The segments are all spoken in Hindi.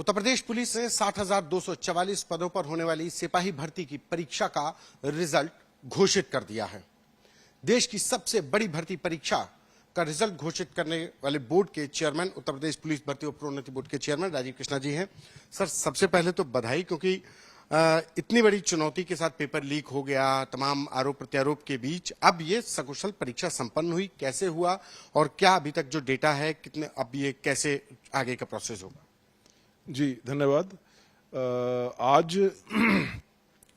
उत्तर प्रदेश पुलिस ने 60,244 पदों पर होने वाली सिपाही भर्ती की परीक्षा का रिजल्ट घोषित कर दिया है। देश की सबसे बड़ी भर्ती परीक्षा का रिजल्ट घोषित करने वाले बोर्ड के चेयरमैन उत्तर प्रदेश पुलिस भर्ती और प्रोन्नति बोर्ड के चेयरमैन राजीव कृष्णा जी हैं। सर, सबसे पहले तो बधाई, क्योंकि इतनी बड़ी चुनौती के साथ पेपर लीक हो गया, तमाम आरोप प्रत्यारोप के बीच अब ये सकुशल परीक्षा संपन्न हुई। कैसे हुआ और क्या अभी तक जो डेटा है, कितने अब ये कैसे आगे का प्रोसेस होगा? जी धन्यवाद। आज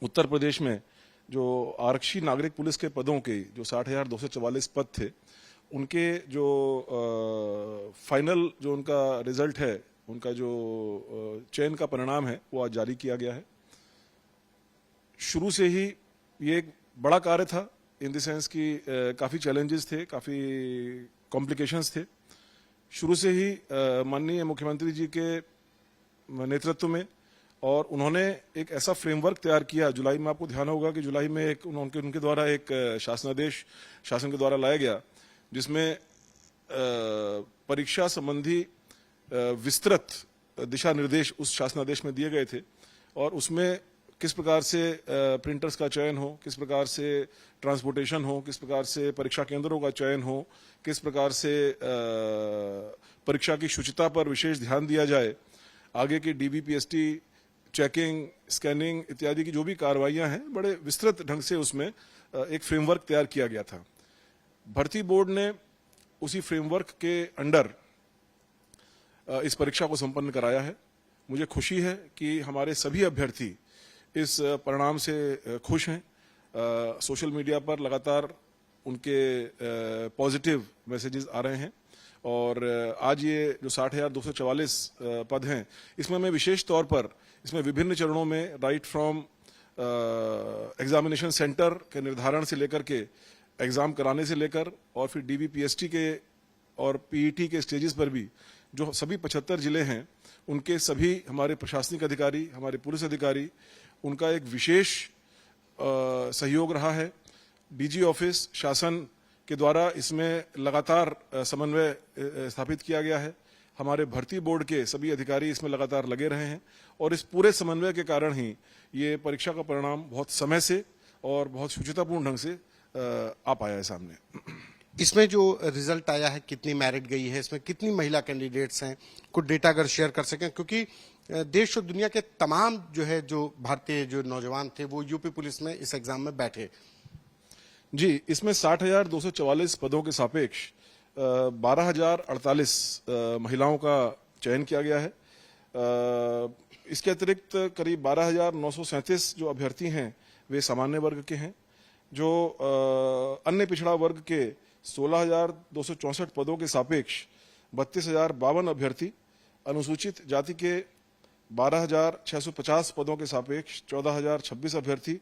उत्तर प्रदेश में जो आरक्षी नागरिक पुलिस के पदों के जो 60,244 पद थे, उनके जो फाइनल जो उनका रिजल्ट है, उनका जो चयन का परिणाम है, वो आज जारी किया गया है। शुरू से ही ये एक बड़ा कार्य था, इन द सेंस कि काफ़ी चैलेंजेस थे, काफ़ी कॉम्प्लिकेशंस थे। शुरू से ही माननीय मुख्यमंत्री जी के नेतृत्व में, और उन्होंने एक ऐसा फ्रेमवर्क तैयार किया। जुलाई में आपको ध्यान होगा कि जुलाई में एक उनके द्वारा एक शासनादेश शासन के द्वारा लाया गया, जिसमें परीक्षा संबंधी विस्तृत दिशा निर्देश उस शासनादेश में दिए गए थे। और उसमें किस प्रकार से प्रिंटर्स का चयन हो, किस प्रकार से ट्रांसपोर्टेशन हो, किस प्रकार से परीक्षा केंद्रों का चयन हो, किस प्रकार से परीक्षा की शुचिता पर विशेष ध्यान दिया जाए, आगे की डीबीपीएसटी चेकिंग, स्कैनिंग इत्यादि की जो भी कार्रवाइयां हैं, बड़े विस्तृत ढंग से उसमें एक फ्रेमवर्क तैयार किया गया था। भर्ती बोर्ड ने उसी फ्रेमवर्क के अंडर इस परीक्षा को संपन्न कराया है। मुझे खुशी है कि हमारे सभी अभ्यर्थी इस परिणाम से खुश हैं। सोशल मीडिया पर लगातार उनके पॉजिटिव मैसेजेस आ रहे हैं। और आज ये जो 60,244 पद हैं, इसमें मैं विशेष तौर पर इसमें विभिन्न चरणों में राइट फ्रॉम एग्जामिनेशन सेंटर के निर्धारण से लेकर के एग्जाम कराने से लेकर और फिर डीबीपीएसटी के और पीईटी के स्टेजेस पर भी जो सभी 75 जिले हैं, उनके सभी हमारे प्रशासनिक अधिकारी, हमारे पुलिस अधिकारी, उनका एक विशेष सहयोग रहा है। डीजी ऑफिस शासन के द्वारा इसमें लगातार समन्वय स्थापित किया गया है। हमारे भर्ती बोर्ड के सभी अधिकारी इसमें लगातार लगे रहे हैं, और इस पूरे समन्वय के कारण ही ये परीक्षा का परिणाम बहुत समय से और बहुत शुचितापूर्ण ढंग से आ पाया है सामने। इसमें जो रिजल्ट आया है, कितनी मेरिट गई है, इसमें कितनी महिला कैंडिडेट्स हैं, कुछ डेटा अगर शेयर कर सकें, क्योंकि देश और दुनिया के तमाम जो भारतीय जो नौजवान थे, वो यूपी पुलिस में इस एग्जाम में बैठे। जी, इसमें 60,244 पदों के सापेक्ष 12,048 महिलाओं का चयन किया गया है। इसके अतिरिक्त करीब 12,937 जो अभ्यर्थी हैं, वे सामान्य वर्ग के हैं। जो अन्य पिछड़ा वर्ग के 16,264 पदों के सापेक्ष 32,052 अभ्यर्थी, अनुसूचित जाति के 12,650 पदों के सापेक्ष 14,026 अभ्यर्थी,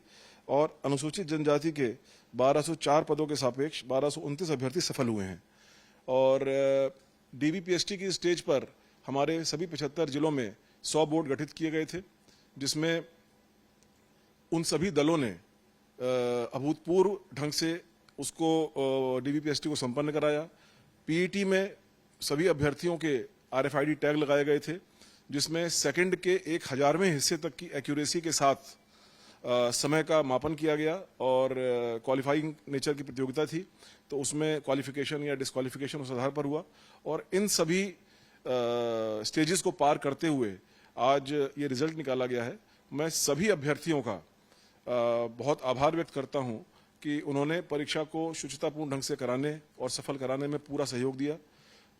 और अनुसूचित जनजाति के 1,204 पदों के सापेक्ष 1,229 अभ्यर्थी सफल हुए हैं। और डीबीपीएसटी की स्टेज पर हमारे सभी 75 जिलों में 100 बोर्ड गठित किए गए थे, जिसमें उन सभी दलों ने अभूतपूर्व ढंग से उसको डीबीपीएसटी को संपन्न कराया। पीईटी में सभी अभ्यर्थियों के आरएफआईडी टैग लगाए गए थे, जिसमें सेकंड के 1,000वें हिस्से तक की एक्यूरेसी के साथ समय का मापन किया गया। और क्वालिफाइंग नेचर की प्रतियोगिता थी, तो उसमें क्वालिफिकेशन या डिस्क्वालिफिकेशन उस आधार पर हुआ। और इन सभी स्टेजेस को पार करते हुए आज ये रिजल्ट निकाला गया है। मैं सभी अभ्यर्थियों का बहुत आभार व्यक्त करता हूं कि उन्होंने परीक्षा को शुचितापूर्ण ढंग से कराने और सफल कराने में पूरा सहयोग दिया।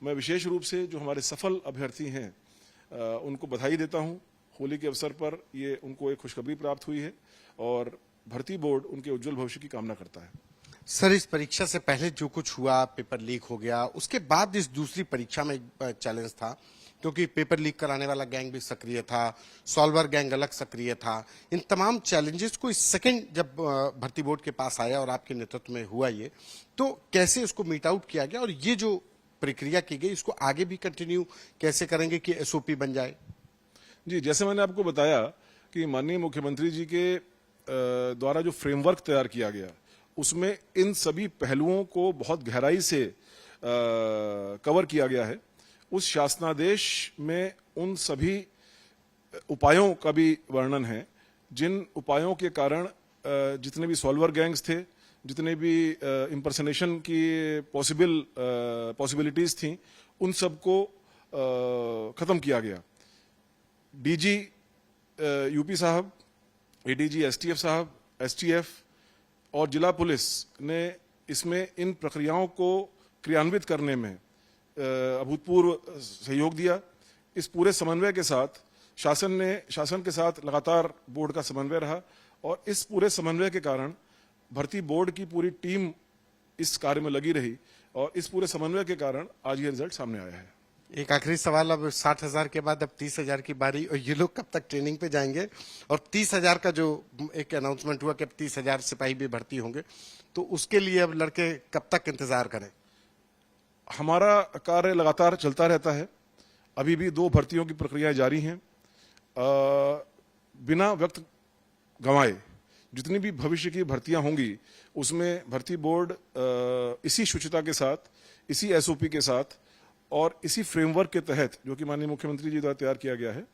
मैं विशेष रूप से जो हमारे सफल अभ्यर्थी हैं, उनको बधाई देता हूं। होली के अवसर पर ये उनको एक खुशखबरी प्राप्त हुई है, और भर्ती बोर्ड उनके उज्जवल भविष्य की कामना करता है। सर, इस परीक्षा से पहले जो कुछ हुआ, पेपर लीक हो गया, उसके बाद इस दूसरी परीक्षा में एक चैलेंज था, क्योंकि पेपर लीक कराने वाला गैंग भी सक्रिय था, सॉल्वर गैंग अलग सक्रिय था। इन तमाम चैलेंजेस को इस सेकंड जब भर्ती बोर्ड के पास आया और आपके नेतृत्व में हुआ ये, तो कैसे उसको मीट आउट किया गया, और ये जो प्रक्रिया की गई, इसको आगे भी कंटिन्यू कैसे करेंगे कि एसओपी बन जाए? जी, जैसे मैंने आपको बताया कि माननीय मुख्यमंत्री जी के द्वारा जो फ्रेमवर्क तैयार किया गया, उसमें इन सभी पहलुओं को बहुत गहराई से कवर किया गया है। उस शासनादेश में उन सभी उपायों का भी वर्णन है, जिन उपायों के कारण जितने भी सॉल्वर गैंग्स थे, जितने भी इम्पर्सनेशन की पॉसिबिलिटीज थी, उन सबको खत्म किया गया। डीजी यूपी साहब, एडीजी एसटीएफ साहब, एसटीएफ और जिला पुलिस ने इसमें इन प्रक्रियाओं को क्रियान्वित करने में अभूतपूर्व सहयोग दिया। इस पूरे समन्वय के साथ शासन के साथ लगातार बोर्ड का समन्वय रहा और इस पूरे समन्वय के कारण भर्ती बोर्ड की पूरी टीम इस कार्य में लगी रही और इस पूरे समन्वय के कारण आज ये रिजल्ट सामने आया है। एक आखिरी सवाल, अब 60,000 के बाद अब 30,000 की बारी, और ये लोग कब तक ट्रेनिंग पे जाएंगे? और 30,000 का जो एक अनाउंसमेंट हुआ कि अब 30,000 सिपाही भी भर्ती होंगे, तो उसके लिए अब लड़के कब तक इंतजार करें? हमारा कार्य लगातार चलता रहता है। अभी भी 2 भर्तियों की प्रक्रियाएं जारी हैं। बिना वक्त गंवाए जितनी भी भविष्य की भर्तियां होंगी उसमें भर्ती बोर्ड इसी शुचिता के साथ, इसी एसओपी के साथ और इसी फ्रेमवर्क के तहत जो कि माननीय मुख्यमंत्री जी द्वारा तैयार किया गया है,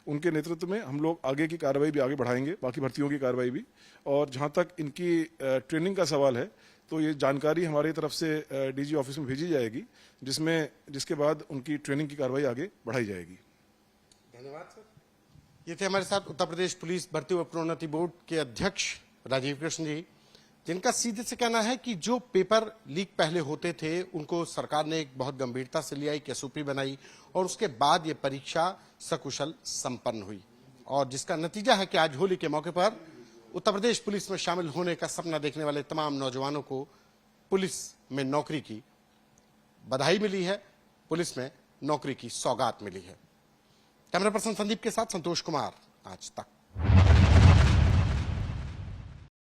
उनके नेतृत्व में हम लोग आगे की कार्रवाई भी आगे बढ़ाएंगे, बाकी भर्तियों की कार्रवाई भी। और जहां तक इनकी ट्रेनिंग का सवाल है तो ये जानकारी हमारी तरफ से डीजी ऑफिस में भेजी जाएगी, जिसके बाद उनकी ट्रेनिंग की कार्रवाई आगे बढ़ाई जाएगी। धन्यवाद सर। ये थे हमारे साथ उत्तर प्रदेश पुलिस भर्ती व प्रोन्नति बोर्ड के अध्यक्ष राजीव कृष्ण जी, जिनका सीधे से कहना है कि जो पेपर लीक पहले होते थे उनको सरकार ने एक बहुत गंभीरता से लिया, एक एसओपी बनाई और उसके बाद ये परीक्षा सकुशल संपन्न हुई, और जिसका नतीजा है कि आज होली के मौके पर उत्तर प्रदेश पुलिस में शामिल होने का सपना देखने वाले तमाम नौजवानों को पुलिस में नौकरी की बधाई मिली है, पुलिस में नौकरी की सौगात मिली है। कैमरा पर्सन संदीप के साथ संतोष कुमार, आज तक।